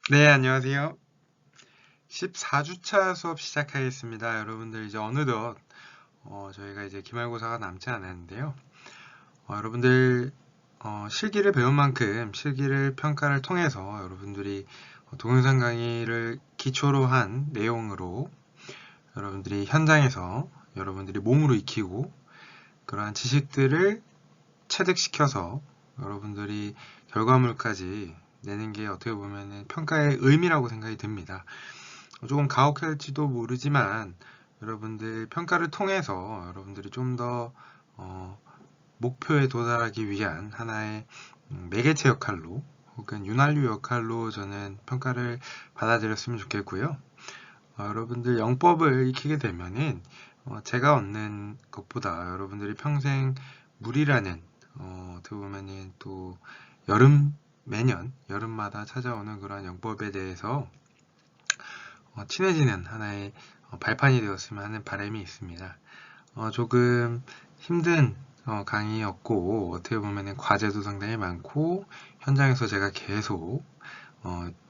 네, 안녕하세요. 14주차 수업 시작하겠습니다. 여러분들 이제 어느덧 저희가 이제 기말고사가 남지 않았는데요. 여러분들 실기를 배운 만큼 실기를 평가를 통해서 여러분들이 동영상 강의를 기초로 한 내용으로 여러분들이 현장에서 여러분들이 몸으로 익히고 그러한 지식들을 체득시켜서 여러분들이 결과물까지 내는 게 어떻게 보면 평가의 의미라고 생각이 듭니다. 조금 가혹할지도 모르지만 여러분들 평가를 통해서 여러분들이 좀 더 목표에 도달하기 위한 하나의 매개체 역할로 혹은 윤활유 역할로 저는 평가를 받아들였으면 좋겠고요. 여러분들 영법을 익히게 되면은 제가 얻는 것보다 여러분들이 평생 물이라는 어떻게 보면은 또 매년 여름마다 찾아오는 그런 영법에 대해서 친해지는 하나의 발판이 되었으면 하는 바람이 있습니다. 조금 힘든 강의였고 어떻게 보면 과제도 상당히 많고 현장에서 제가 계속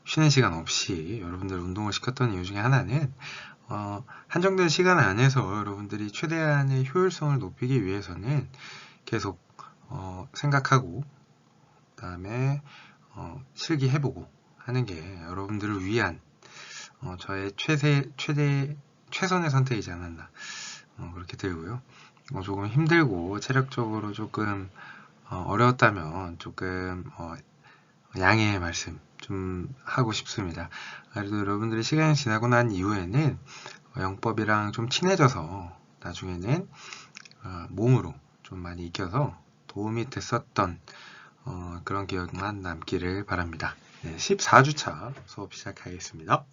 쉬는 시간 없이 여러분들 운동을 시켰던 이유 중에 하나는 한정된 시간 안에서 여러분들이 최대한의 효율성을 높이기 위해서는 계속 생각하고 그 다음에 실기해보고 하는 게 여러분들을 위한 저의 최선의 선택이지 않았나 그렇게 들고요. 조금 힘들고 체력적으로 조금 어려웠다면 조금 양해의 말씀 좀 하고 싶습니다. 그래도 여러분들이 시간이 지나고 난 이후에는 영법이랑 좀 친해져서 나중에는 몸으로 좀 많이 익혀서 도움이 됐었던 그런 기억만 남기를 바랍니다. 네, 14주차 수업 시작하겠습니다.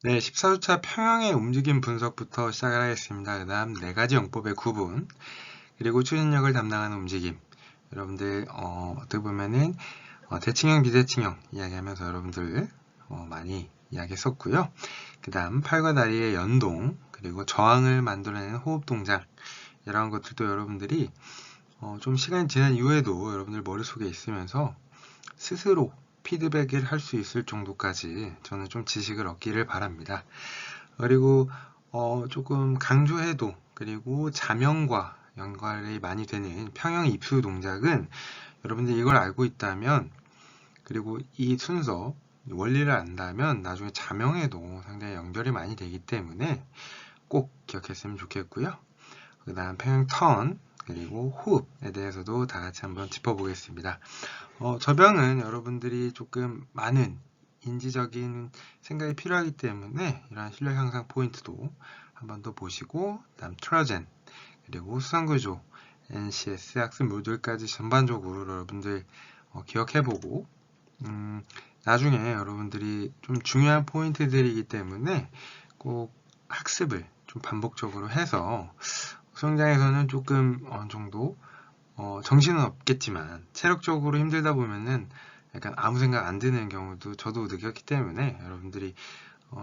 네, 14주차 평형의 움직임 분석부터 시작을 하겠습니다. 그 다음 4가지 영법의 구분, 그리고 추진력을 담당하는 움직임. 여러분들, 어떻게 보면은, 대칭형, 비대칭형 이야기하면서 여러분들, 많이 이야기했었고요. 그 다음, 팔과 다리의 연동, 그리고 저항을 만들어내는 호흡 동작. 이런 것들도 여러분들이, 좀 시간이 지난 이후에도 여러분들 머릿속에 있으면서 스스로 피드백을 할 수 있을 정도까지 저는 좀 지식을 얻기를 바랍니다. 그리고 조금 강조해도 그리고 자명과 연관이 많이 되는 평형 입수 동작은 여러분들이 이걸 알고 있다면 그리고 이 순서 원리를 안다면 나중에 자명에도 상당히 연결이 많이 되기 때문에 꼭 기억했으면 좋겠고요. 그 다음 평형 턴 그리고 호흡에 대해서도 다 같이 한번 짚어보겠습니다. 저병은 여러분들이 조금 많은 인지적인 생각이 필요하기 때문에 이러한 실력 향상 포인트도 한 번 더 보시고 다음 트러젠 그리고 수상구조 NCS 학습 모듈까지 전반적으로 여러분들 기억해보고 나중에 여러분들이 좀 중요한 포인트들이기 때문에 꼭 학습을 좀 반복적으로 해서 수영장에서는 조금 어느 정도 정신은 없겠지만 체력적으로 힘들다 보면은 약간 아무 생각 안 드는 경우도 저도 느꼈기 때문에 여러분들이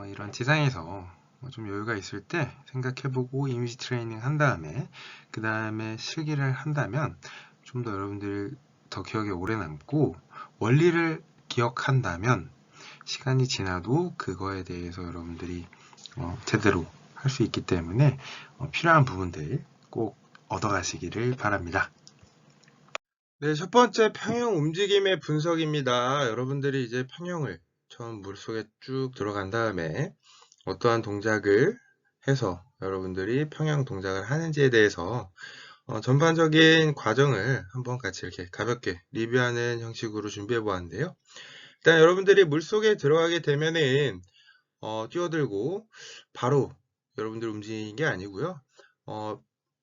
이런 지상에서 좀 여유가 있을 때 생각해보고 이미지 트레이닝 한 다음에 그 다음에 실기를 한다면 좀 더 여러분들 더 기억에 오래 남고 원리를 기억한다면 시간이 지나도 그거에 대해서 여러분들이 제대로 할 수 있기 때문에 필요한 부분들 꼭 얻어가시기를 바랍니다. 네, 첫 번째 평형 움직임의 분석입니다. 여러분들이 이제 평형을 처음 물속에 쭉 들어간 다음에 어떠한 동작을 해서 여러분들이 평형 동작을 하는지에 대해서 전반적인 과정을 한번 같이 이렇게 가볍게 리뷰하는 형식으로 준비해 보았는데요. 일단 여러분들이 물속에 들어가게 되면은 뛰어들고 바로 여러분들 움직이는 게 아니고요.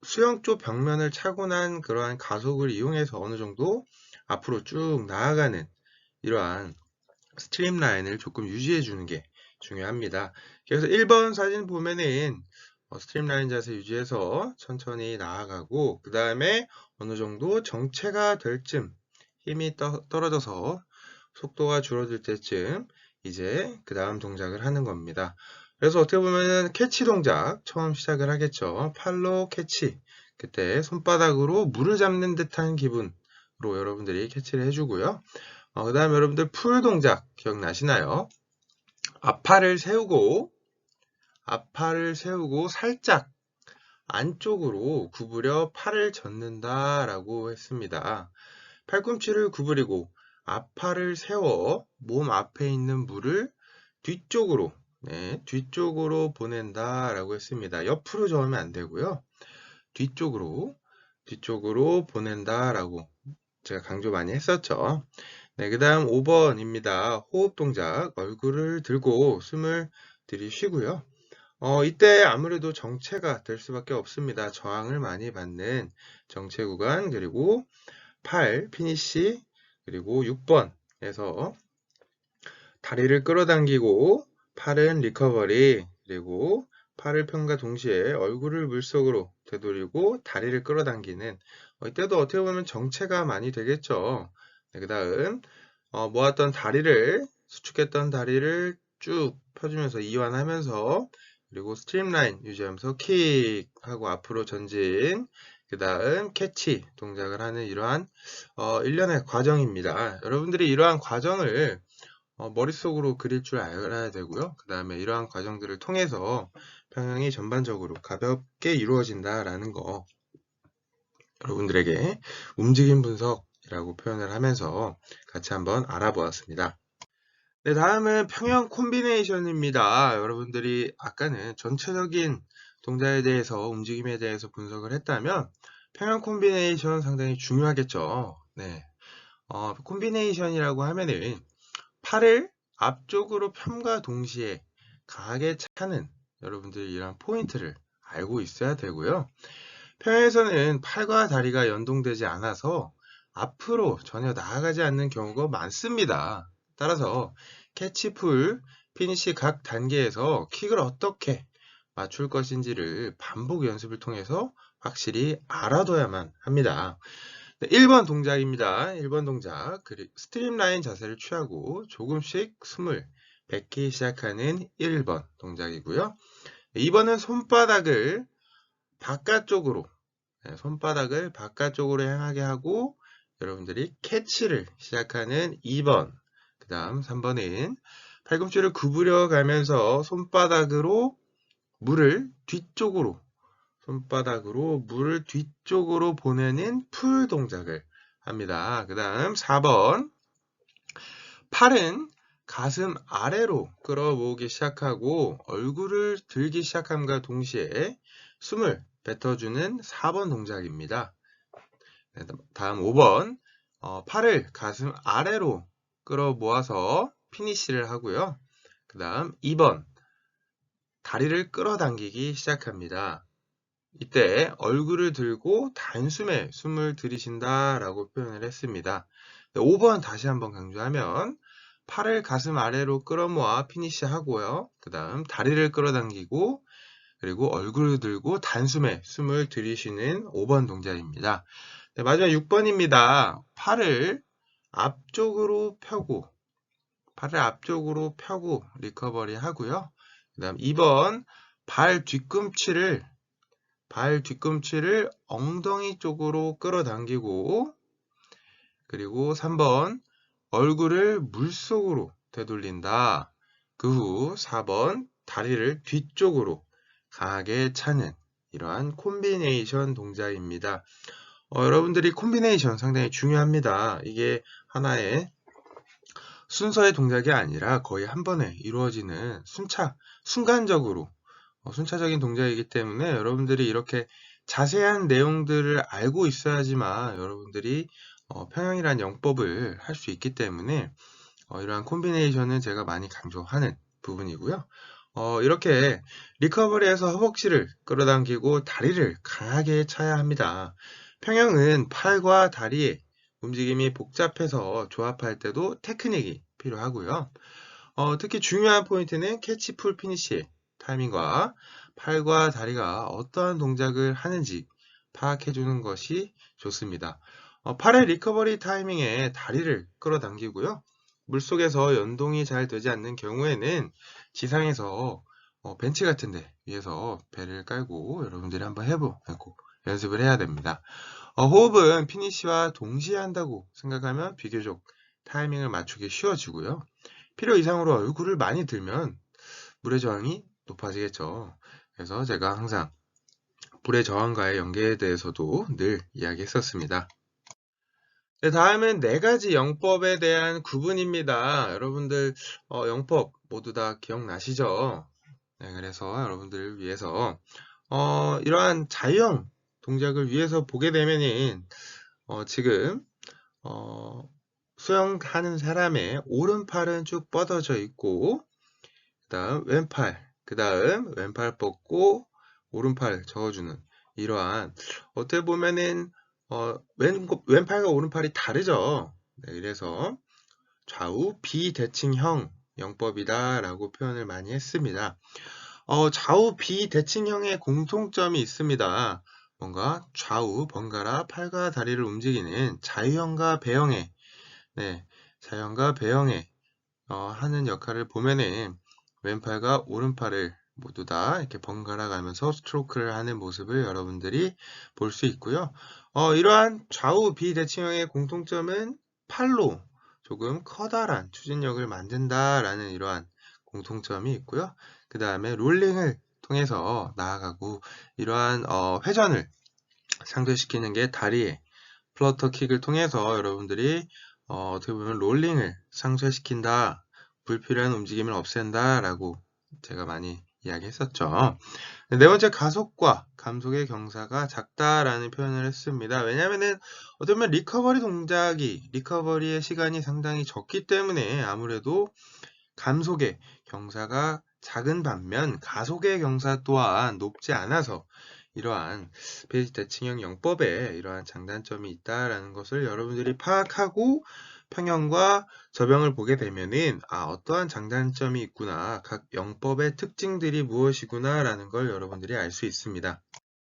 수영 쪽 벽면을 차고 난 그러한 가속을 이용해서 어느 정도 앞으로 쭉 나아가는 이러한 스트림 라인을 조금 유지해 주는 게 중요합니다. 그래서 1번 사진 보면은 스트림 라인 자세 유지해서 천천히 나아가고 그 다음에 어느 정도 정체가 될 쯤 힘이 떨어져서 속도가 줄어들 때쯤 이제 그 다음 동작을 하는 겁니다. 그래서 어떻게 보면은 캐치 동작 처음 시작을 하겠죠. 팔로 캐치. 그때 손바닥으로 물을 잡는 듯한 기분으로 여러분들이 캐치를 해주고요. 그 다음 여러분들 풀 동작 기억나시나요? 앞팔을 세우고 살짝 안쪽으로 구부려 팔을 젓는다 라고 했습니다. 팔꿈치를 구부리고 앞팔을 세워 몸 앞에 있는 물을 뒤쪽으로 뒤쪽으로 보낸다 라고 했습니다. 옆으로 저으면 안 되고요. 뒤쪽으로 보낸다 라고 제가 강조 많이 했었죠. 네, 그 다음 5번입니다. 호흡 동작, 얼굴을 들고 숨을 들이쉬고요. 이때 아무래도 정체가 될 수밖에 없습니다. 저항을 많이 받는 정체 구간, 그리고 8, 피니쉬, 그리고 6번에서 다리를 끌어당기고 팔은 리커버리, 그리고 팔을 편과 동시에 얼굴을 물속으로 되돌리고 다리를 끌어당기는 이때도 어떻게 보면 정체가 많이 되겠죠. 네, 그 다음 모았던 다리를 수축했던 다리를 쭉 펴주면서 이완하면서 그리고 스트림라인 유지하면서 킥하고 앞으로 전진 그 다음 캐치 동작을 하는 이러한 일련의 과정입니다. 여러분들이 이러한 과정을 머릿속으로 그릴 줄 알아야 되고요. 그 다음에 이러한 과정들을 통해서 평형이 전반적으로 가볍게 이루어진다라는 거 여러분들에게 움직임 분석이라고 표현을 하면서 같이 한번 알아보았습니다. 네, 다음은 평형 콤비네이션입니다. 여러분들이 아까는 전체적인 동작에 대해서 움직임에 대해서 분석을 했다면 평형 콤비네이션 상당히 중요하겠죠. 네, 콤비네이션이라고 하면은 팔을 앞쪽으로 펴과 동시에 강하게 차는 여러분들이 이런 포인트를 알고 있어야 되고요. 평형에서는 팔과 다리가 연동되지 않아서 앞으로 전혀 나아가지 않는 경우가 많습니다. 따라서 캐치풀, 피니시 각 단계에서 킥을 어떻게 맞출 것인지를 반복 연습을 통해서 확실히 알아둬야만 합니다. 1번 동작입니다. 1번 동작. 스트림라인 자세를 취하고 조금씩 숨을 뱉기 시작하는 1번 동작이고요. 2번은 손바닥을 바깥쪽으로 향하게 하고 여러분들이 캐치를 시작하는 2번. 그 다음 3번은 팔꿈치를 구부려 가면서 손바닥으로 물을 뒤쪽으로 보내는 풀 동작을 합니다. 그 다음 4번 팔은 가슴 아래로 끌어모으기 시작하고 얼굴을 들기 시작함과 동시에 숨을 뱉어주는 4번 동작입니다. 다음 5번 팔을 가슴 아래로 끌어모아서 피니쉬를 하고요. 그 다음 2번 다리를 끌어당기기 시작합니다. 이때 얼굴을 들고 단숨에 숨을 들이쉰다 라고 표현을 했습니다. 5번 다시 한번 강조하면 팔을 가슴 아래로 끌어모아 피니쉬 하고요. 그 다음 다리를 끌어당기고 그리고 얼굴을 들고 단숨에 숨을 들이쉬는 5번 동작입니다. 네, 마지막 6번입니다. 팔을 앞쪽으로 펴고 리커버리 하고요. 그 다음 2번 발 뒤꿈치를 엉덩이 쪽으로 끌어당기고 그리고 3번 얼굴을 물속으로 되돌린다. 그 후 4번 다리를 뒤쪽으로 강하게 차는 이러한 콤비네이션 동작입니다. 여러분들이 콤비네이션 상당히 중요합니다. 이게 하나의 순서의 동작이 아니라 거의 한 번에 이루어지는 순간적으로 순차적인 동작이기 때문에 여러분들이 이렇게 자세한 내용들을 알고 있어야지만 여러분들이 평형이란 영법을 할 수 있기 때문에 이러한 콤비네이션은 제가 많이 강조하는 부분이고요. 이렇게 리커버리에서 허벅지를 끌어당기고 다리를 강하게 차야 합니다. 평형은 팔과 다리의 움직임이 복잡해서 조합할 때도 테크닉이 필요하고요. 특히 중요한 포인트는 캐치 풀 피니쉬 타이밍과 팔과 다리가 어떠한 동작을 하는지 파악해 주는 것이 좋습니다. 팔의 리커버리 타이밍에 다리를 끌어당기고요. 물속에서 연동이 잘 되지 않는 경우에는 지상에서 벤치 같은 데 위에서 배를 깔고 여러분들이 한번 해보고 연습을 해야 됩니다. 호흡은 피니쉬와 동시에 한다고 생각하면 비교적 타이밍을 맞추기 쉬워지고요. 필요 이상으로 얼굴을 많이 들면 물의 저항이 높아지겠죠. 그래서 제가 항상 물의 저항과의 연계에 대해서도 늘 이야기했었습니다. 네, 다음은 네 가지 영법에 대한 구분입니다. 여러분들 영법 모두 다 기억나시죠? 네, 그래서 여러분들을 위해서 이러한 자유형 동작을 위해서 보게 되면은 지금 수영하는 사람의 오른팔은 쭉 뻗어져 있고 그 다음 왼팔 뻗고 오른팔 저어주는 이러한 어떻게 보면은 왼팔과 오른팔이 다르죠. 네, 그래서 좌우 비대칭형 영법이다 라고 표현을 많이 했습니다. 좌우 비대칭형의 공통점이 있습니다. 뭔가 좌우 번갈아 팔과 다리를 움직이는 자유형과 배형의 자유형과 배형의 하는 역할을 보면은 왼팔과 오른팔을 모두 다 이렇게 번갈아 가면서 스트로크를 하는 모습을 여러분들이 볼 수 있고요. 이러한 좌우 비대칭형의 공통점은 팔로 조금 커다란 추진력을 만든다라는 이러한 공통점이 있고요. 그 다음에 롤링을 통해서 나아가고 이러한 회전을 상쇄시키는 게 다리의 플러터 킥을 통해서 여러분들이 어떻게 보면 롤링을 상쇄시킨다, 불필요한 움직임을 없앤다 라고 제가 많이 이야기했었죠. 네 번째, 가속과 감속의 경사가 작다라는 표현을 했습니다. 왜냐면은 어떻게 보면 리커버리의 시간이 상당히 적기 때문에 아무래도 감속의 경사가 작은 반면 가속의 경사 또한 높지 않아서 이러한 비대칭형 영법에 이러한 장단점이 있다라는 것을 여러분들이 파악하고 평형과 저병을 보게 되면은 어떠한 장단점이 있구나, 각 영법의 특징들이 무엇이구나 라는 걸 여러분들이 알 수 있습니다.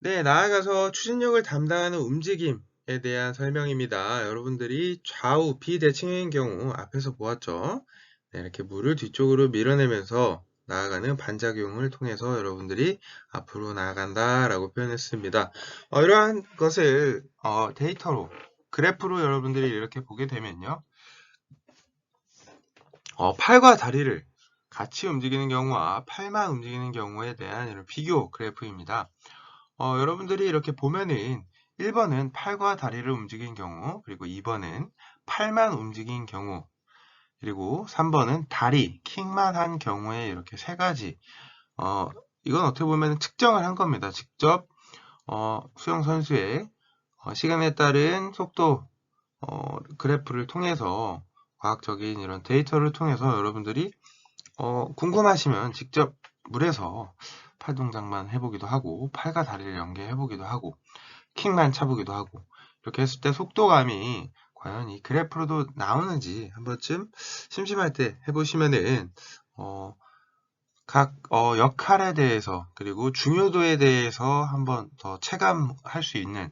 네, 나아가서 추진력을 담당하는 움직임에 대한 설명입니다. 여러분들이 좌우 비대칭형인 경우 앞에서 보았죠. 네, 이렇게 물을 뒤쪽으로 밀어내면서 나아가는 반작용을 통해서 여러분들이 앞으로 나아간다 라고 표현했습니다. 이러한 것을 데이터로 그래프로 여러분들이 이렇게 보게 되면요, 팔과 다리를 같이 움직이는 경우와 팔만 움직이는 경우에 대한 이런 비교 그래프입니다. 여러분들이 이렇게 보면은 1번은 팔과 다리를 움직인 경우, 그리고 2번은 팔만 움직인 경우, 그리고 3번은 다리, 킥만 한 경우에 이렇게 세 가지, 이건 어떻게 보면 측정을 한 겁니다. 직접, 수영 선수의 시간에 따른 속도, 그래프를 통해서 과학적인 이런 데이터를 통해서 여러분들이, 궁금하시면 직접 물에서 팔 동작만 해보기도 하고, 팔과 다리를 연계해보기도 하고, 킥만 차보기도 하고, 이렇게 했을 때 속도감이 과연 이 그래프로도 나오는지 한 번쯤 심심할 때 해보시면은 각 역할에 대해서 그리고 중요도에 대해서 한번 더 체감할 수 있는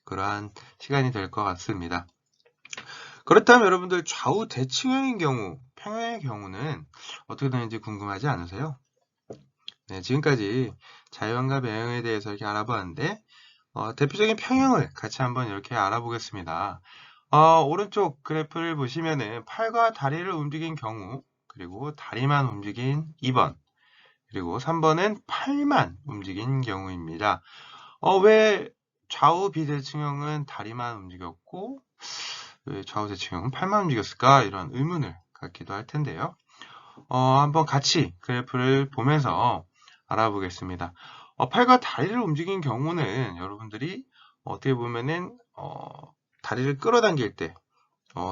그러한 시간이 될 것 같습니다. 그렇다면 여러분들 좌우 대칭형인 경우, 평형의 경우는 어떻게 되는지 궁금하지 않으세요? 네, 지금까지 자유형과 배형에 대해서 이렇게 알아봤는데 대표적인 평형을 같이 한번 이렇게 알아보겠습니다. 오른쪽 그래프를 보시면은 팔과 다리를 움직인 경우, 그리고 다리만 움직인 2번, 그리고 3번은 팔만 움직인 경우입니다. 왜 좌우 비대칭형은 다리만 움직였고, 왜 좌우 대칭형은 팔만 움직였을까? 이런 의문을 갖기도 할 텐데요. 한번 같이 그래프를 보면서 알아보겠습니다. 팔과 다리를 움직인 경우는 여러분들이 어떻게 보면은 다리를 끌어당길 때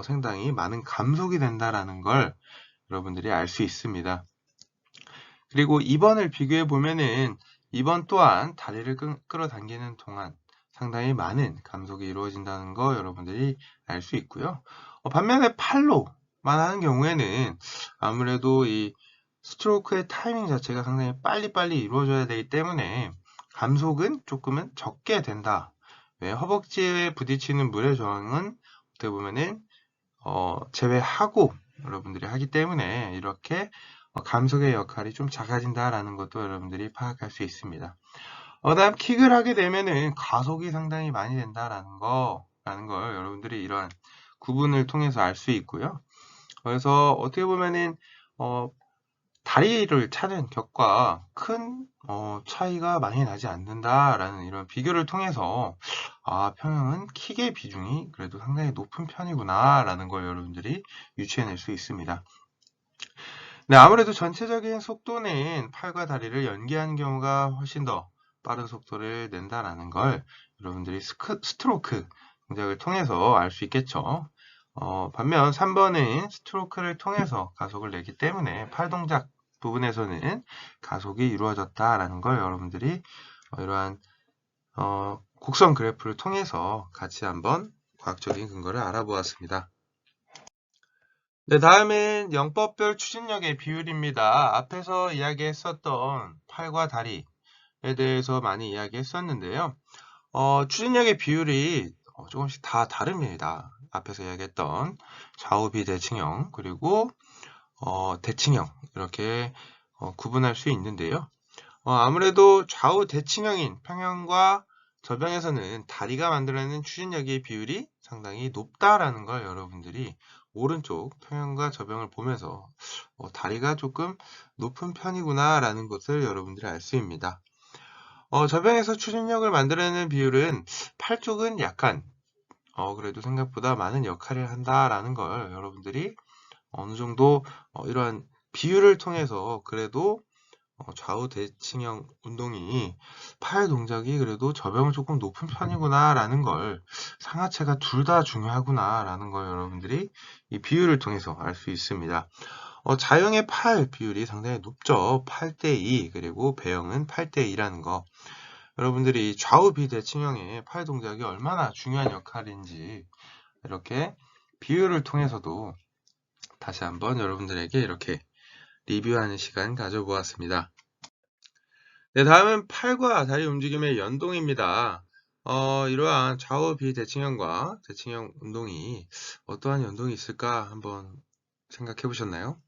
상당히 많은 감속이 된다라는 걸 여러분들이 알 수 있습니다. 그리고 2번을 비교해 보면은 2번 또한 다리를 끌어당기는 동안 상당히 많은 감속이 이루어진다는 거 여러분들이 알 수 있고요. 반면에 팔로만 하는 경우에는 아무래도 이 스트로크의 타이밍 자체가 상당히 빨리빨리 이루어져야 되기 때문에 감속은 조금은 적게 된다. 왜 허벅지에 부딪히는 물의 저항은 어떻게 보면은 제외하고 여러분들이 하기 때문에 이렇게 감속의 역할이 좀 작아진다라는 것도 여러분들이 파악할 수 있습니다. 다음 킥을 하게 되면은 가속이 상당히 많이 된다라는 걸 여러분들이 이러한 구분을 통해서 알 수 있고요. 그래서 어떻게 보면은 다리를 차는 격과 큰 차이가 많이 나지 않는다라는 이런 비교를 통해서 평형은 킥의 비중이 그래도 상당히 높은 편이구나라는 걸 여러분들이 유추해낼 수 있습니다. 네, 아무래도 전체적인 속도는 팔과 다리를 연계하는 경우가 훨씬 더 빠른 속도를 낸다라는 걸 여러분들이 스트로크 동작을 통해서 알 수 있겠죠. 반면 3번은 스트로크를 통해서 가속을 내기 때문에 팔 동작 부분에서는 가속이 이루어졌다라는 걸 여러분들이 이러한 곡선 그래프를 통해서 같이 한번 과학적인 근거를 알아보았습니다. 네, 다음은 영법별 추진력의 비율입니다. 앞에서 이야기했었던 팔과 다리에 대해서 많이 이야기했었는데요. 추진력의 비율이 조금씩 다 다릅니다. 앞에서 이야기했던 좌우 비대칭형 그리고 대칭형 이렇게 구분할 수 있는데요. 아무래도 좌우 대칭형인 평형과 저병에서는 다리가 만들어내는 추진력의 비율이 상당히 높다라는 걸 여러분들이 오른쪽 평형과 저병을 보면서 다리가 조금 높은 편이구나 라는 것을 여러분들이 알 수 있습니다. 저병에서 추진력을 만들어내는 비율은 팔 쪽은 약간 그래도 생각보다 많은 역할을 한다라는 걸 여러분들이 어느 정도 이러한 비율을 통해서 그래도 좌우 대칭형 운동이 팔 동작이 그래도 저병은 조금 높은 편이구나 라는 걸 상하체가 둘 다 중요하구나 라는 걸 여러분들이 이 비율을 통해서 알 수 있습니다. 자형의 팔 비율이 상당히 높죠. 8대2 그리고 배형은 8대2라는 거 여러분들이 좌우 비대칭형의 팔 동작이 얼마나 중요한 역할인지 이렇게 비율을 통해서도 다시 한번 여러분들에게 이렇게 리뷰하는 시간 가져보았습니다. 네, 다음은 팔과 다리 움직임의 연동입니다. 이러한 좌우 비대칭형과 대칭형 운동이 어떠한 연동이 있을까 한번 생각해 보셨나요?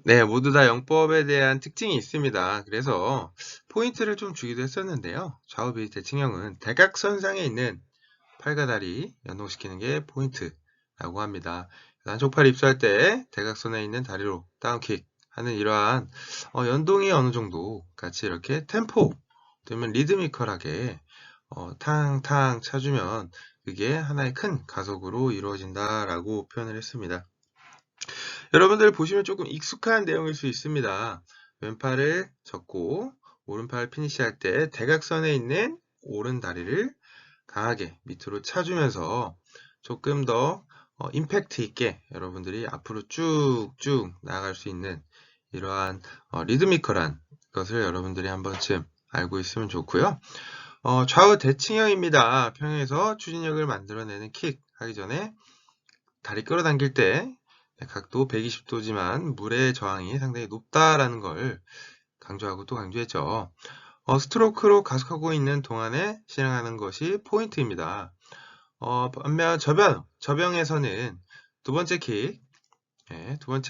네, 모두 다 영법에 대한 특징이 있습니다. 그래서 포인트를 좀 주기도 했었는데요. 좌우 비대칭형은 대각선상에 있는 팔과 다리 연동시키는 게 포인트라고 합니다. 한쪽 팔 입수할 때 대각선에 있는 다리로 다운킥 하는 이러한 연동이 어느 정도 같이 이렇게 템포 되면 리드미컬하게 탕탕 차주면 그게 하나의 큰 가속으로 이루어진다라고 표현을 했습니다. 여러분들 보시면 조금 익숙한 내용일 수 있습니다. 왼팔을 접고 오른팔 피니시할 때 대각선에 있는 오른 다리를 강하게 밑으로 차주면서 조금 더 임팩트 있게 여러분들이 앞으로 쭉쭉 나아갈 수 있는 이러한 리드미컬한 것을 여러분들이 한 번쯤 알고 있으면 좋고요. 좌우 대칭형입니다. 평행에서 추진력을 만들어내는 킥 하기 전에 다리 끌어당길 때 각도 120도지만 물의 저항이 상당히 높다라는 걸 강조하고 또 강조했죠. 스트로크로 가속하고 있는 동안에 실행하는 것이 포인트입니다. 반면 저병에서는 두 번째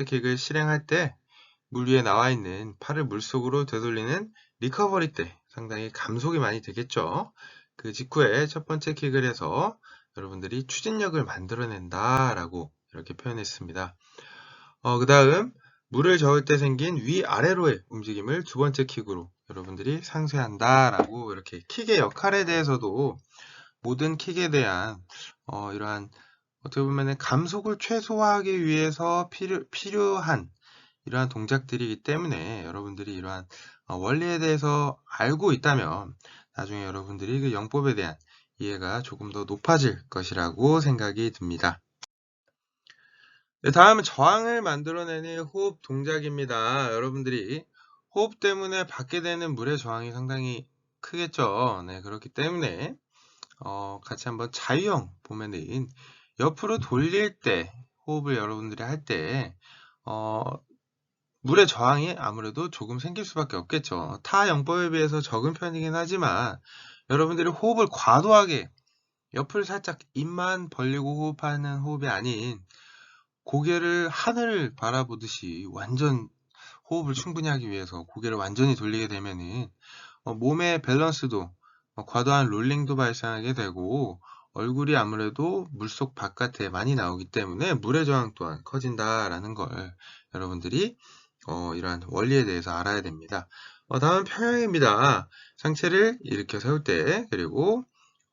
킥을 실행할 때 물 위에 나와 있는 팔을 물속으로 되돌리는 리커버리 때 상당히 감속이 많이 되겠죠. 그 직후에 첫 번째 킥을 해서 여러분들이 추진력을 만들어낸다라고 이렇게 표현했습니다. 그 다음 물을 저을 때 생긴 위아래로의 움직임을 두 번째 킥으로 여러분들이 상쇄한다라고 이렇게 킥의 역할에 대해서도 모든 킥에 대한 이러한 어떻게 보면 감속을 최소화하기 위해서 필요한 이러한 동작들이기 때문에 여러분들이 이러한 원리에 대해서 알고 있다면 나중에 여러분들이 그 영법에 대한 이해가 조금 더 높아질 것이라고 생각이 듭니다. 네, 다음은 저항을 만들어내는 호흡 동작입니다. 여러분들이 호흡 때문에 받게 되는 물의 저항이 상당히 크겠죠. 네, 그렇기 때문에 같이 한번 자유형 보면은 옆으로 돌릴 때 호흡을 여러분들이 할 때 물의 저항이 아무래도 조금 생길 수밖에 없겠죠. 타 영법에 비해서 적은 편이긴 하지만 여러분들이 호흡을 과도하게 옆을 살짝 입만 벌리고 호흡하는 호흡이 아닌 고개를 하늘을 바라보듯이 완전 호흡을 충분히 하기 위해서 고개를 완전히 돌리게 되면은 몸의 밸런스도 과도한 롤링도 발생하게 되고 얼굴이 아무래도 물속 바깥에 많이 나오기 때문에 물의 저항 또한 커진다라는 걸 여러분들이 이러한 원리에 대해서 알아야 됩니다. 다음은 평형입니다. 상체를 일으켜 세울 때, 그리고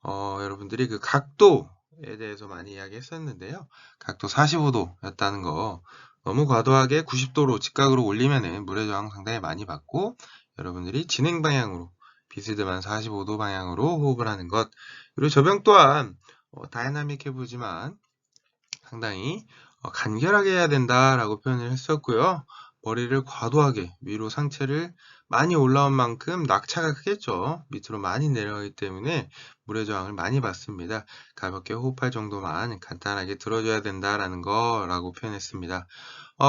여러분들이 그 각도에 대해서 많이 이야기했었는데요. 각도 45도였다는 거, 너무 과도하게 90도로 직각으로 올리면은 물의 저항 상당히 많이 받고, 여러분들이 진행 방향으로 비스듬한 45도 방향으로 호흡을 하는 것. 그리고 저병 또한 다이나믹해 보지만 상당히 간결하게 해야 된다라고 표현을 했었고요. 머리를 과도하게 위로 상체를 많이 올라온 만큼 낙차가 크겠죠. 밑으로 많이 내려가기 때문에 물의 저항을 많이 받습니다. 가볍게 호흡할 정도만 간단하게 들어줘야 된다라는 거라고 표현했습니다.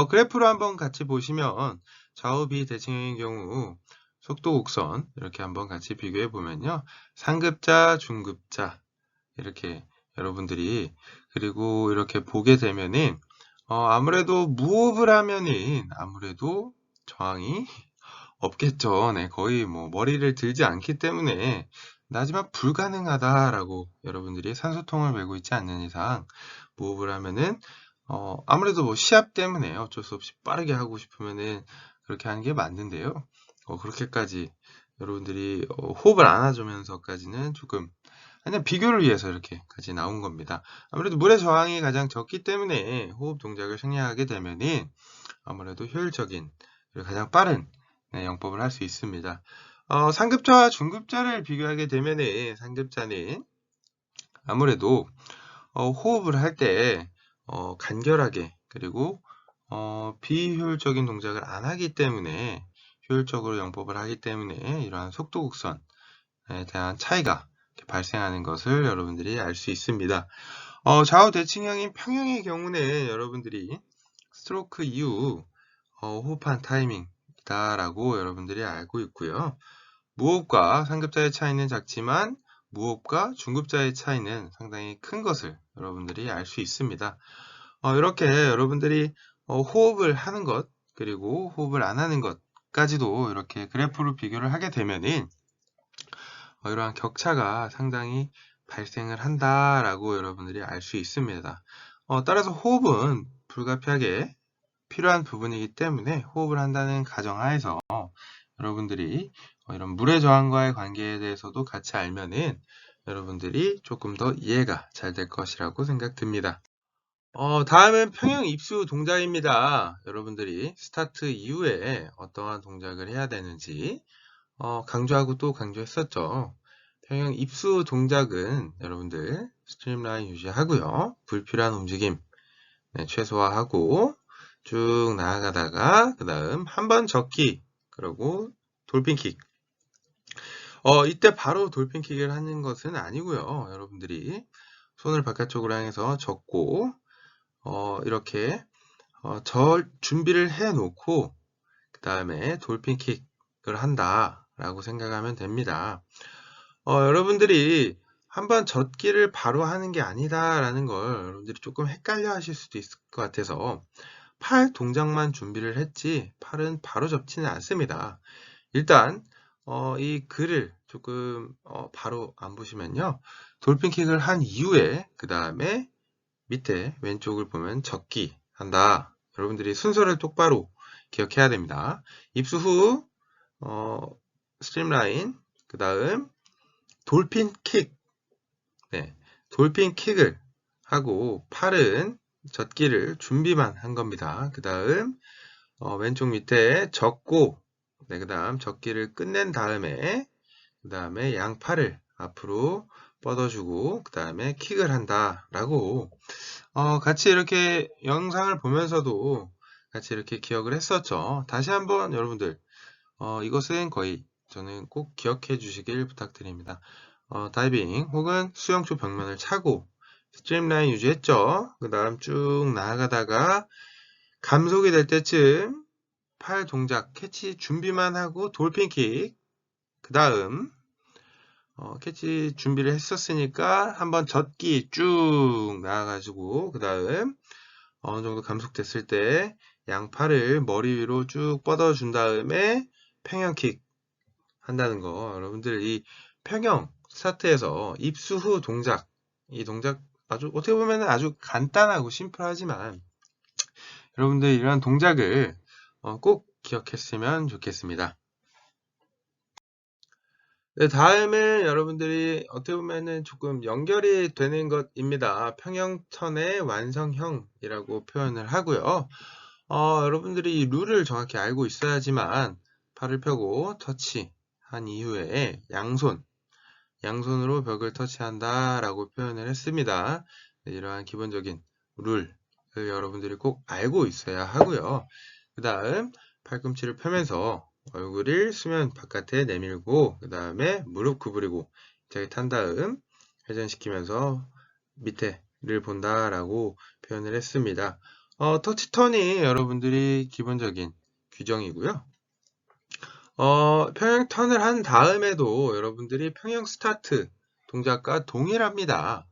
그래프로 한번 같이 보시면 좌우 비대칭형의 경우 속도 곡선 이렇게 한번 같이 비교해 보면요. 상급자, 중급자 이렇게 여러분들이 그리고 이렇게 보게 되면은 아무래도 무호흡을 하면은 아무래도 저항이 없겠죠. 네, 거의 뭐 머리를 들지 않기 때문에 하지만 불가능하다라고 여러분들이 산소통을 메고 있지 않는 이상 무호흡을 하면은 아무래도 뭐 시합 때문에 어쩔 수 없이 빠르게 하고 싶으면은 그렇게 하는 게 맞는데요. 그렇게까지 여러분들이 호흡을 안 해주면서까지는 조금 그냥 비교를 위해서 이렇게까지 나온 겁니다. 아무래도 물의 저항이 가장 적기 때문에 호흡 동작을 생략하게 되면은 아무래도 효율적인 그리고 가장 빠른 영법을 할 수 있습니다. 상급자와 중급자를 비교하게 되면은 상급자는 아무래도 호흡을 할 때 간결하게 그리고 비효율적인 동작을 안 하기 때문에 효율적으로 영법을 하기 때문에 이러한 속도 곡선에 대한 차이가 발생하는 것을 여러분들이 알 수 있습니다. 좌우 대칭형인 평형의 경우는 여러분들이 스트로크 이후 호흡한 타이밍이다라고 여러분들이 알고 있고요. 무호흡과 상급자의 차이는 작지만 무호흡과 중급자의 차이는 상당히 큰 것을 여러분들이 알 수 있습니다. 이렇게 여러분들이 호흡을 하는 것 그리고 호흡을 안 하는 것까지도 이렇게 그래프로 비교를 하게 되면은 이러한 격차가 상당히 발생을 한다라고 여러분들이 알 수 있습니다. 따라서 호흡은 불가피하게 필요한 부분이기 때문에 호흡을 한다는 가정하에서 여러분들이 이런 물의 저항과의 관계에 대해서도 같이 알면은 여러분들이 조금 더 이해가 잘 될 것이라고 생각됩니다. 다음은 평형 입수 동작입니다. 여러분들이 스타트 이후에 어떠한 동작을 해야 되는지 강조하고 또 강조했었죠. 평형 입수 동작은 여러분들 스트림라인 유지하고요. 불필요한 움직임 최소화하고 쭉 나아가다가 그 다음 한 번 접기 그리고 돌핀킥 이때 바로 돌핀킥을 하는 것은 아니고요. 여러분들이 손을 바깥쪽으로 향해서 접고 이렇게 준비를 해 놓고 그 다음에 돌핀킥을 한다 라고 생각하면 됩니다. 여러분들이 한번 젖기를 바로 하는 게 아니다 라는 걸 여러분들이 조금 헷갈려 하실 수도 있을 것 같아서 팔 동작만 준비를 했지 팔은 바로 접지는 않습니다. 일단 이 글을 조금 바로 안 보시면요. 돌핀킥을 한 이후에 그 다음에 밑에 왼쪽을 보면 접기 한다. 여러분들이 순서를 똑바로 기억해야 됩니다. 입수 후 스트림라인 그 다음 돌핀킥 돌핀킥을 하고 팔은 젖기를 준비만 한 겁니다. 그 다음 왼쪽 밑에 접고 그 다음 젖기를 끝낸 다음에 그 다음에 양팔을 앞으로 뻗어주고 그 다음에 킥을 한다 라고 같이 이렇게 영상을 보면서도 같이 이렇게 기억을 했었죠. 다시 한번 여러분들 이것은 거의 저는 꼭 기억해 주시길 부탁드립니다. 다이빙 혹은 수영초 벽면을 차고 스트림라인 유지했죠. 그 다음 쭉 나아가다가 감속이 될 때쯤 팔 동작 캐치 준비만 하고 돌핀킥 그 다음 캐치 준비를 했었으니까 한번 젖기 쭉 나와가지고 그 다음 어느 정도 감속됐을 때 양팔을 머리 위로 쭉 뻗어 준 다음에 평형킥 한다는 거 여러분들 이 평형 스타트에서 입수 후 동작 이 동작 어떻게 보면 아주 간단하고 심플하지만 여러분들 이런 동작을 꼭 기억했으면 좋겠습니다. 네, 다음은 여러분들이 어떻게 보면은 조금 연결이 되는 것입니다. 평형턴의 완성형이라고 표현을 하고요. 여러분들이 이 룰을 정확히 알고 있어야지만 팔을 펴고 터치한 이후에 양손으로 벽을 터치한다 라고 표현을 했습니다. 네, 이러한 기본적인 룰을 여러분들이 꼭 알고 있어야 하고요. 그 다음 팔꿈치를 펴면서 얼굴을 수면 바깥에 내밀고 그 다음에 무릎 구부리고 자기 탄 다음 회전시키면서 밑에를 본다 라고 표현을 했습니다. 터치턴이 여러분들이 기본적인 규정이고요. 평형 턴을 한 다음에도 여러분들이 평형 스타트 동작과 동일합니다.